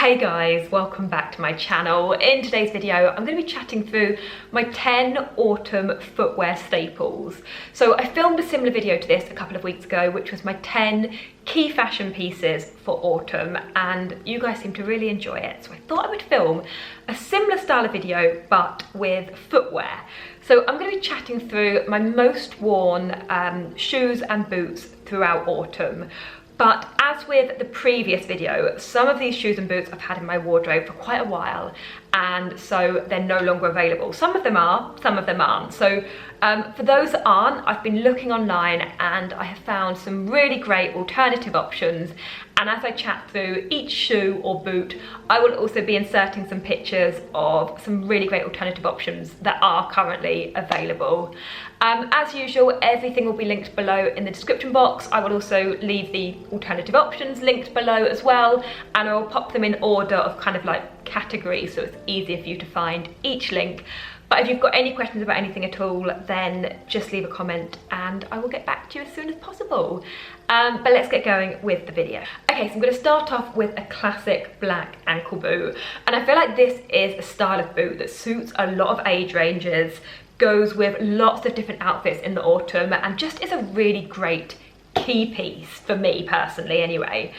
Hey guys, welcome back to my channel. In today's video, I'm going to be chatting through my 10 autumn footwear staples. So I filmed a similar video to this a couple of weeks ago, which was my 10 key fashion pieces for autumn, and you guys seem to really enjoy it. So I thought I would film a similar style of video, but with footwear. So I'm going to be chatting through my most worn shoes and boots throughout autumn. But as with the previous video, some of these shoes and boots I've had in my wardrobe for quite a while, and so they're no longer available. Some of them are, some of them aren't. So for those that aren't, I've been looking online and I have found some really great alternative options. And as I chat through each shoe or boot, I will also be inserting some pictures of some really great alternative options that are currently available. As usual, everything will be linked below in the description box. I will also leave the alternative options linked below as well, and I will pop them in order of kind of like categories, so it's easier for you to find each link. But if you've got any questions about anything at all, then just leave a comment and I will get back to you as soon as possible. But let's get going with the video. Okay, so I'm going to start off with a classic black ankle boot. And I feel like this is a style of boot that suits a lot of age ranges, goes with lots of different outfits in the autumn, and just is a really great key piece for me personally anyway.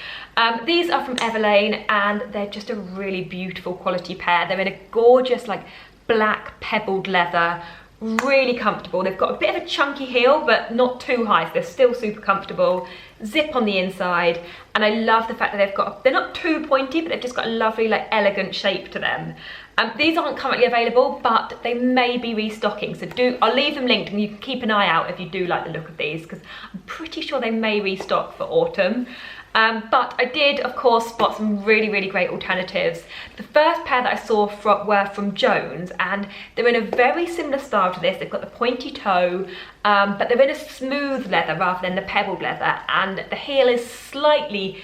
These are from Everlane and they're just a really beautiful quality pair. They're in a gorgeous like black pebbled leather, really comfortable. They've got a bit of a chunky heel but not too high, so they're still super comfortable. Zip on the inside, and I love the fact that they're not too pointy, but they've just got a lovely like elegant shape to them. These aren't currently available, but they may be restocking, so I'll leave them linked and you can keep an eye out if you do like the look of these, because I'm pretty sure they may restock for autumn. But I did, of course, spot some really great alternatives. The first pair that I saw were from Jones, and they're in a very similar style to this. They've got the pointy toe, but they're in a smooth leather rather than the pebbled leather, and the heel is slightly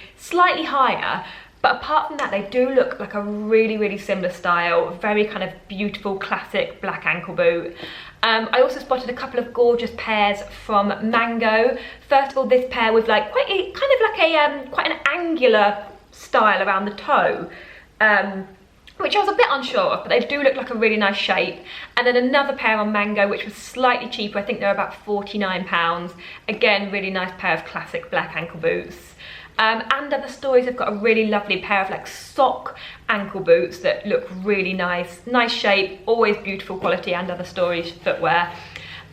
higher. But apart from that, they do look like a really similar style, very kind of beautiful classic black ankle boot. I also spotted a couple of gorgeous pairs from Mango. First of all, this pair with like quite an angular style around the toe, which I was a bit unsure of, but they do look like a really nice shape. And then another pair on Mango, which was slightly cheaper. I think they're about £49. Again, really nice pair of classic black ankle boots. And Other Stories have got a really lovely pair of like sock ankle boots that look really nice shape, always beautiful quality, and Other Stories footwear.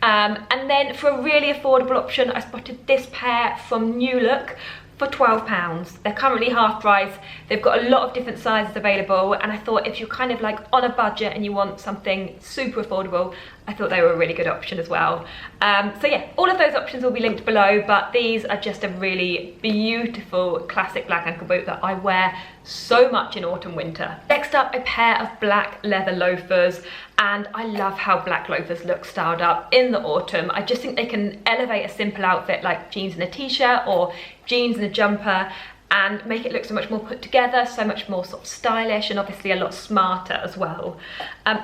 And then for a really affordable option, I spotted this pair from New Look for £12. They're currently half price. They've got a lot of different sizes available, and I thought if you're kind of like on a budget and you want something super affordable, I thought they were a really good option as well. So yeah, all of those options will be linked below, but these are just a really beautiful classic black ankle boot that I wear so much in autumn winter. Next up, a pair of black leather loafers, and I love how black loafers look styled up in the autumn. I just think they can elevate a simple outfit like jeans and a t-shirt or jeans and a jumper, and make it look so much more put together, so much more sort of stylish, and obviously a lot smarter as well.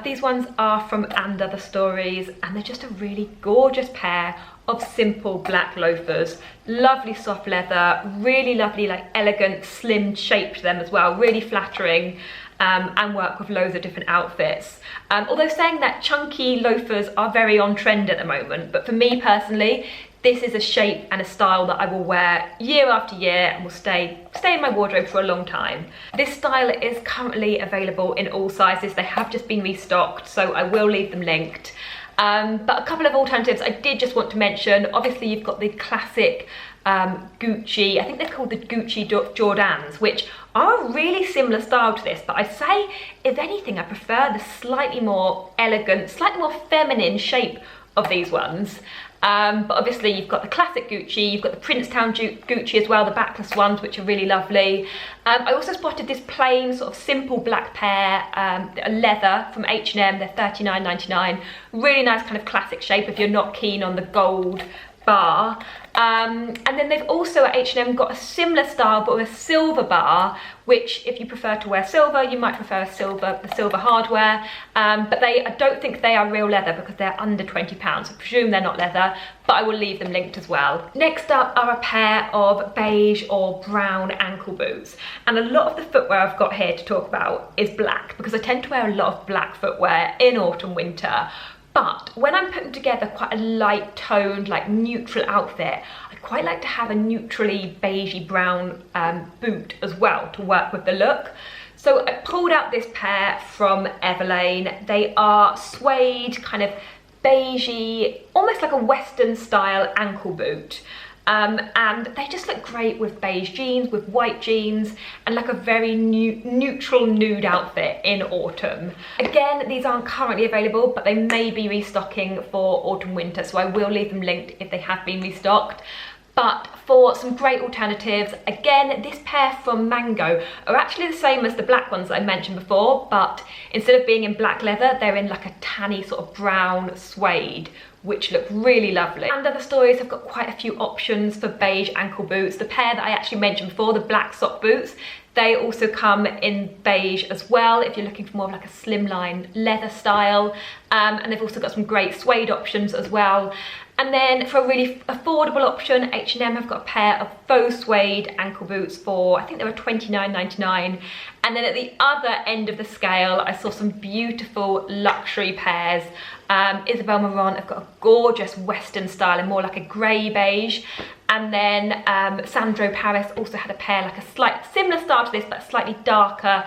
These ones are from Other Stories, and they're just a really gorgeous pair of simple black loafers. Lovely soft leather, really lovely like elegant slim shape to them as well, really flattering, and work with loads of different outfits. Although saying that, chunky loafers are very on trend at the moment, but for me personally, this is a shape and a style that I will wear year after year and will stay in my wardrobe for a long time. This style is currently available in all sizes. They have just been restocked, so I will leave them linked. But a couple of alternatives I did just want to mention. Obviously, you've got the classic Gucci, I think they're called the Gucci Jordans, which are a really similar style to this, but I'd say, if anything, I prefer the slightly more elegant, slightly more feminine shape of these ones. But obviously you've got the classic Gucci, you've got the Princetown Gucci as well, the backless ones, which are really lovely. I also spotted this plain sort of simple black pair, a leather from H&M, they're £39.99. Really nice kind of classic shape if you're not keen on the gold bar. And then they've also at H&M got a similar style but with a silver bar, which if you prefer to wear silver, you might prefer the silver hardware. But I don't think they are real leather because they're under £20. I presume they're not leather, but I will leave them linked as well. Next up are a pair of beige or brown ankle boots. And a lot of the footwear I've got here to talk about is black because I tend to wear a lot of black footwear in autumn, winter. But when I'm putting together quite a light toned, like neutral outfit, I quite like to have a neutrally beigey brown boot as well to work with the look. So I pulled out this pair from Everlane. They are suede, kind of beigey, almost like a Western style ankle boot. And they just look great with beige jeans, with white jeans, and like a very neutral nude outfit in autumn. Again, these aren't currently available, but they may be restocking for autumn winter, so I will leave them linked if they have been restocked. But for some great alternatives, again, this pair from Mango are actually the same as the black ones that I mentioned before, but instead of being in black leather, they're in like a tanny sort of brown suede, which look really lovely. And other stores have got quite a few options for beige ankle boots. The pair that I actually mentioned before, the black sock boots, they also come in beige as well if you're looking for more of like a slimline leather style. And they've also got some great suede options as well. And then for a really affordable option, H&M have got a pair of faux suede ankle boots for, I think they were £29.99. And then at the other end of the scale, I saw some beautiful luxury pairs. Isabel Marant have got a gorgeous Western style and more like a grey beige. And then Sandro Paris also had a pair like a slight similar style to this, but slightly darker,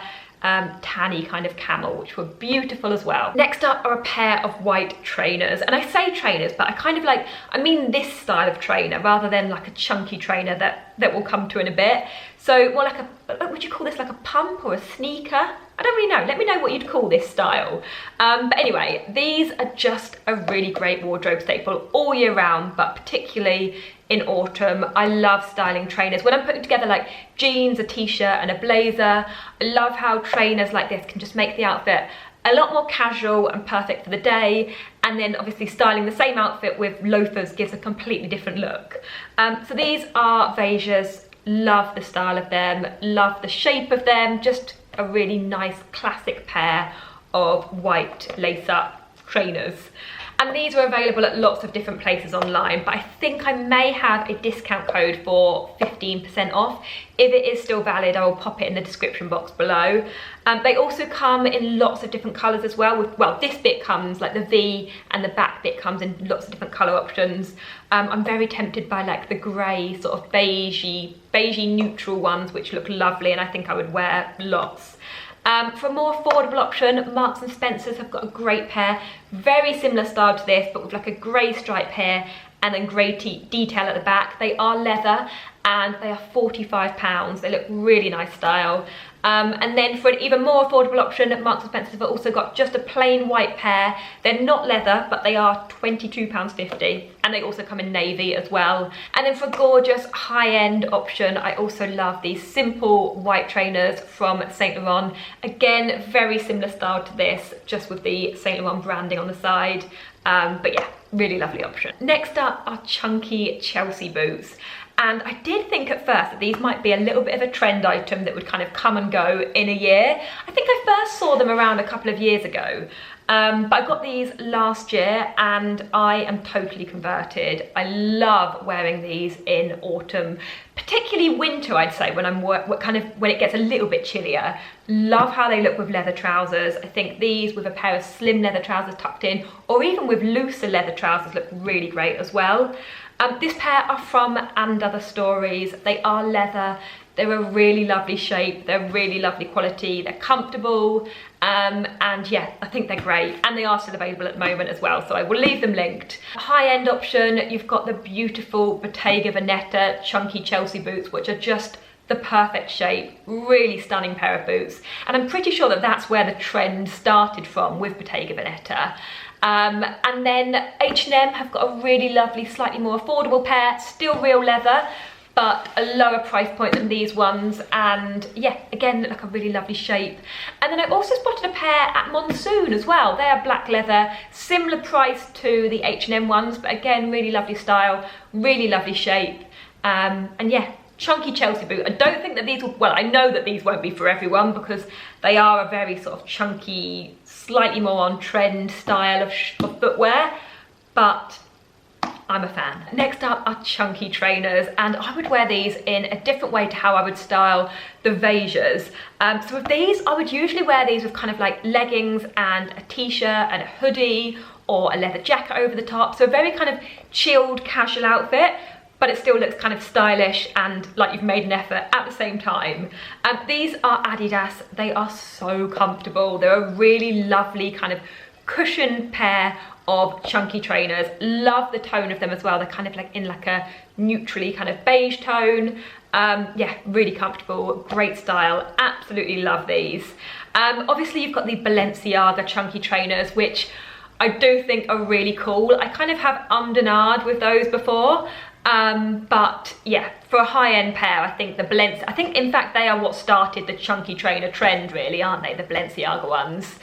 tanny kind of camel, which were beautiful as well. Next up are a pair of white trainers, and I say trainers, but I mean this style of trainer rather than like a chunky trainer that we'll come to in a bit. So more like would you call this like a pump or a sneaker? I don't really know. Let me know what you'd call this style. But anyway, these are just a really great wardrobe staple all year round, but particularly in autumn. I love styling trainers. When I'm putting together like jeans, a t-shirt and a blazer, I love how trainers like this can just make the outfit a lot more casual and perfect for the day. And then obviously styling the same outfit with loafers gives a completely different look. So these are VEJAS. Love the style of them, love the shape of them, just a really nice classic pair of white lace-up trainers. And these are available at lots of different places online, but I think I may have a discount code for 15% off. If it is still valid, I will pop it in the description box below. They also come in lots of different colours as well. Well, this bit comes, like the V and the back bit comes in lots of different colour options. I'm very tempted by like the grey sort of beigey neutral ones, which look lovely, and I think I would wear lots. For a more affordable option, Marks and Spencer's have got a great pair, very similar style to this, but with like a grey stripe here and then grey detail at the back. They are leather and they are £45. They look really nice style. And then for an even more affordable option, Marks and Spencer's have also got just a plain white pair. They're not leather, but they are £22.50, and they also come in navy as well. And then for a gorgeous high-end option, I also love these simple white trainers from Saint Laurent. Again, very similar style to this, just with the Saint Laurent branding on the side. But yeah, really lovely option. Next up are chunky Chelsea boots. And I did think at first that these might be a little bit of a trend item that would kind of come and go in a year. I think I first saw them around a couple of years ago. But I got these last year and I am totally converted. I love wearing these in autumn, particularly winter, I'd say, when when it gets a little bit chillier. Love how they look with leather trousers. I think these with a pair of slim leather trousers tucked in, or even with looser leather trousers, look really great as well. This pair are from And Other Stories. They are leather. They're a really lovely shape. They're really lovely quality. They're comfortable. And yeah, I think they're great. And they are still available at the moment as well, so I will leave them linked. High-end option, you've got the beautiful Bottega Veneta chunky Chelsea boots, which are just the perfect shape. Really stunning pair of boots. And I'm pretty sure that that's where the trend started from with Bottega Veneta. And then H&M have got a really lovely, slightly more affordable pair, still real leather, but a lower price point than these ones, and yeah, again, look like a really lovely shape. And then I also spotted a pair at Monsoon as well. They are black leather, similar price to the H&M ones, but again, really lovely style, really lovely shape, and yeah, chunky Chelsea boot. I don't think that these will, well, I know that these won't be for everyone because they are a very sort of chunky, slightly more on trend style of footwear, but I'm a fan. Next up are chunky trainers, and I would wear these in a different way to how I would style the VEJAS. So with these, I would usually wear these with kind of like leggings and a t-shirt and a hoodie or a leather jacket over the top. So a very kind of chilled, casual outfit, but it still looks kind of stylish and like you've made an effort at the same time. These are Adidas. They are so comfortable. They're a really lovely kind of cushioned pair of chunky trainers. Love the tone of them as well. They're kind of like in like a neutrally kind of beige tone. Yeah, really comfortable, great style. Absolutely love these. Obviously you've got the Balenciaga chunky trainers, which I do think are really cool. I kind of have ummed with those before. But yeah, for a high-end pair, I think I think in fact they are what started the chunky trainer trend really, aren't they, the Balenciaga ones.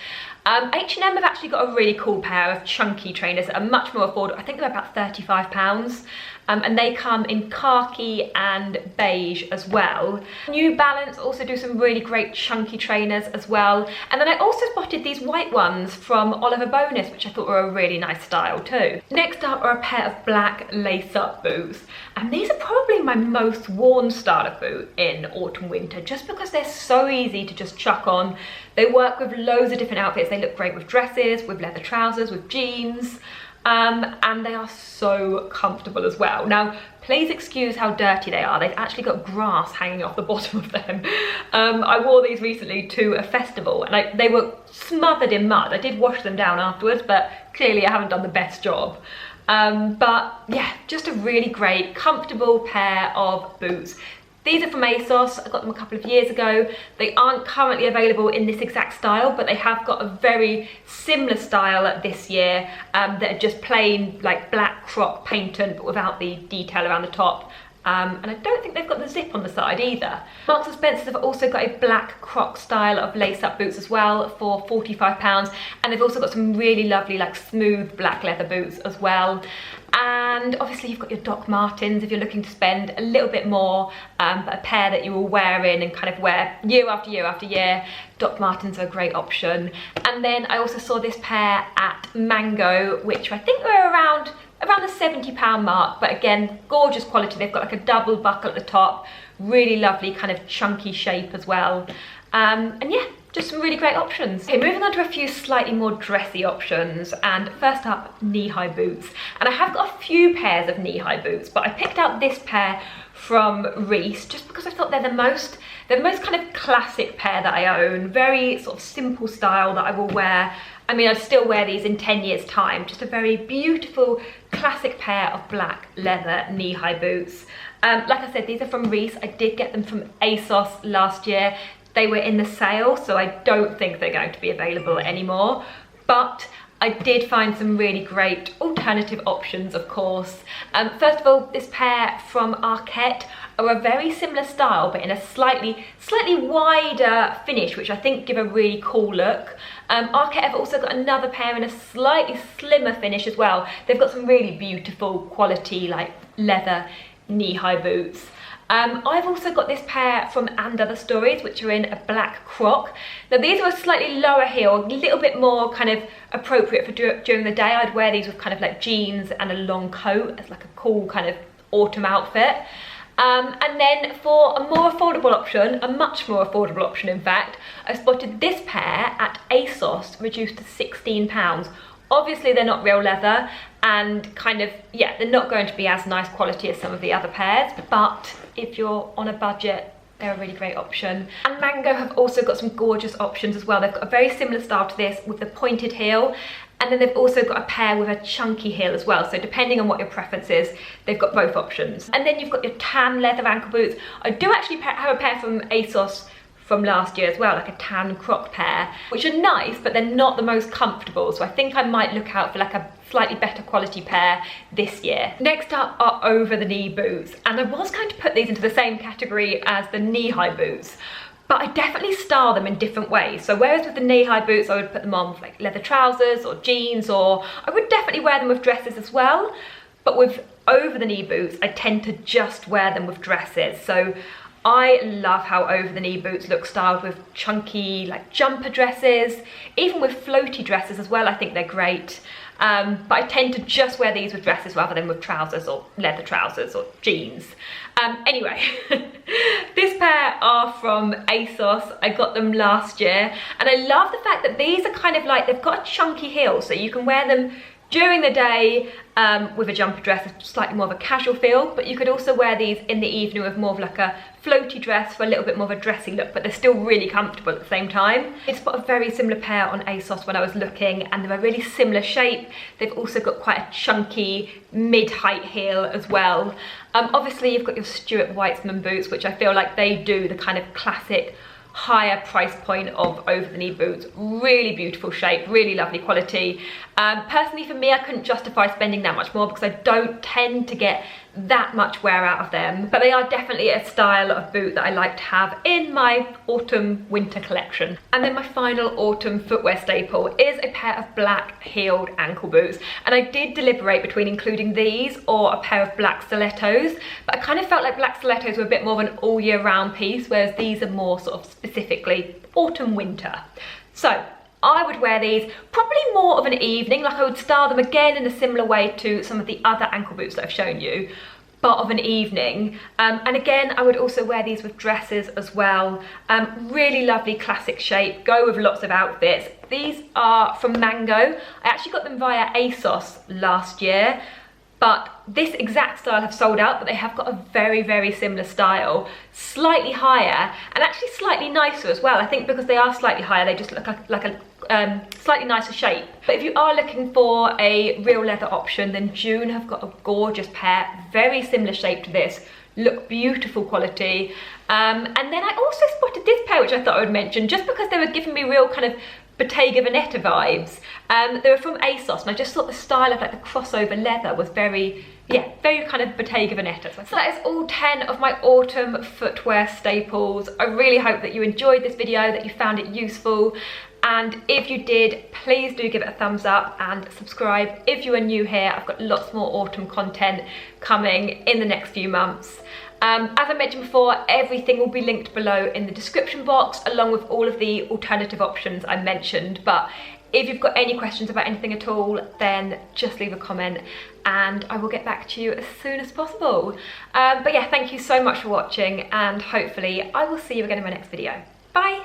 H&M have actually got a really cool pair of chunky trainers that are much more affordable. I think they're about £35. And they come in khaki and beige as well. New Balance also do some really great chunky trainers as well. And then I also spotted these white ones from Oliver Bonas, which I thought were a really nice style too. Next up are a pair of black lace-up boots. And these are probably my most worn style of boot in autumn winter, just because they're so easy to just chuck on. They work with loads of different outfits. They look great with dresses, with leather trousers, with jeans. And they are so comfortable as well. Now, please excuse how dirty they are. They've actually got grass hanging off the bottom of them. I wore these recently to a festival and they were smothered in mud. I did wash them down afterwards, but clearly I haven't done the best job. But yeah, just a really great, comfortable pair of boots. These are from ASOS. I got them a couple of years ago. They aren't currently available in this exact style, but they have got a very similar style this year that are just plain like black croc patent, but without the detail around the top. And I don't think they've got the zip on the side either. Marks & Spencer's have also got a black croc style of lace-up boots as well for £45. And they've also got some really lovely like smooth black leather boots as well. And obviously you've got your Doc Martens if you're looking to spend a little bit more, but a pair that you will wear in and kind of wear year after year after year. Doc Martens are a great option. And then I also saw this pair at Mango, which I think were around the £70 mark, but again, gorgeous quality. They've got like a double buckle at the top, really lovely kind of chunky shape as well. And yeah, just some really great options. Okay, moving on to a few slightly more dressy options. And first up, knee-high boots. And I have got a few pairs of knee-high boots, but I picked out this pair from Reiss just because I thought they're the most kind of classic pair that I own. Very sort of simple style that I will wear. I mean, I'd still wear these in 10 years time. Just a very beautiful classic pair of black leather knee-high boots. Like I said, these are from Reiss. I did get them from ASOS last year. They were in the sale, so I don't think they're going to be available anymore. But I did find some really great alternative options, of course. First of all, this pair from Arket are a very similar style, but in a slightly wider finish, which I think give a really cool look. Arket have also got another pair in a slightly slimmer finish as well. They've got some really beautiful quality, like leather knee-high boots. I've also got this pair from And Other Stories, which are in a black croc. Now these are a slightly lower heel, a little bit more kind of appropriate for during the day. I'd wear these with kind of like jeans and a long coat as like a cool kind of autumn outfit. And then for a more affordable option, a much more affordable option in fact, I spotted this pair at ASOS reduced to £16. Obviously they're not real leather and kind of, yeah, they're not going to be as nice quality as some of the other pairs, but if you're on a budget, they're a really great option. And Mango have also got some gorgeous options as well. They've got a very similar style to this with the pointed heel, and then they've also got a pair with a chunky heel as well. So depending on what your preference is, they've got both options. And then you've got your tan leather ankle boots. I do actually have a pair from ASOS from last year as well, like a tan croc pair, which are nice, but they're not the most comfortable. So I think I might look out for like a slightly better quality pair this year. Next up are over the knee boots. And I was going to put these into the same category as the knee-high boots, but I definitely style them in different ways. So whereas with the knee-high boots, I would put them on with like leather trousers or jeans, or I would definitely wear them with dresses as well. But with over the knee boots, I tend to just wear them with dresses. So I love how over the knee boots look styled with chunky like jumper dresses, even with floaty dresses as well. I think they're great. But I tend to just wear these with dresses rather than with trousers or leather trousers or jeans. Anyway, this pair are from ASOS. I got them last year, and I love the fact that these are kind of like, they've got a chunky heel, so you can wear them during the day with a jumper dress, slightly more of a casual feel, but you could also wear these in the evening with more of like a floaty dress for a little bit more of a dressy look, but they're still really comfortable at the same time. I spotted a very similar pair on ASOS when I was looking, and they're a really similar shape. They've also got quite a chunky mid-height heel as well. Obviously you've got your Stuart Weitzman boots, which I feel like they do the kind of classic higher price point of over the knee boots. Really beautiful shape, really lovely quality. Personally for me, I couldn't justify spending that much more because I don't tend to get that much wear out of them, but they are definitely a style of boot that I like to have in my autumn winter collection. And then my final autumn footwear staple is a pair of black heeled ankle boots, and I did deliberate between including these or a pair of black stilettos, but I kind of felt like black stilettos were a bit more of an all year round piece, whereas these are more sort of specifically autumn winter. So I would wear these probably more of an evening, like I would style them again in a similar way to some of the other ankle boots that I've shown you, but of an evening. And again, I would also wear these with dresses as well. Really lovely classic shape, go with lots of outfits. These are from Mango. I actually got them via ASOS last year, but this exact style have sold out, but they have got a very, very similar style, slightly higher and actually slightly nicer as well. I think because they are slightly higher, they just look like a slightly nicer shape. But if you are looking for a real leather option, then June have got a gorgeous pair, very similar shape to this, look beautiful quality. And then I also spotted this pair, which I thought I would mention, just because they were giving me real kind of Bottega Veneta vibes. They were from ASOS, and I just thought the style of like the crossover leather was very, yeah, very kind of Bottega Veneta. So that is all 10 of my autumn footwear staples. I really hope that you enjoyed this video, that you found it useful. And if you did, please do give it a thumbs up and subscribe if you are new here. I've got lots more autumn content coming in the next few months. As I mentioned before, everything will be linked below in the description box, along with all of the alternative options I mentioned. But if you've got any questions about anything at all, then just leave a comment and I will get back to you as soon as possible. But yeah, thank you so much for watching, and hopefully I will see you again in my next video. Bye!